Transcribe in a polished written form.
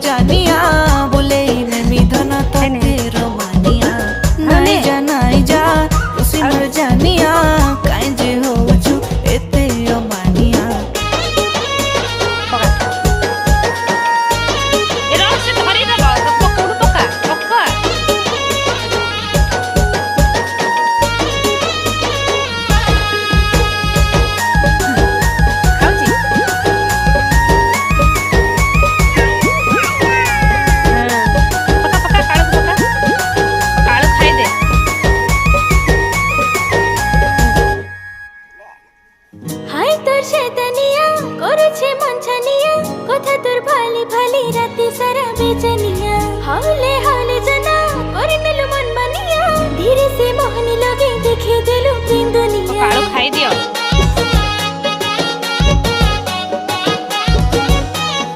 जानिया बोले नेमी धन तेरो मानिया नहीं जा नहीं जा उसी मर जानिया काहे जे होछु एते अमानिया राती सारा बेचनिया हाले हाले जना और नेलु मन बनिया धीरे से मोहनी लगे देखे दिलु प्रेम दुनिया खाई दियो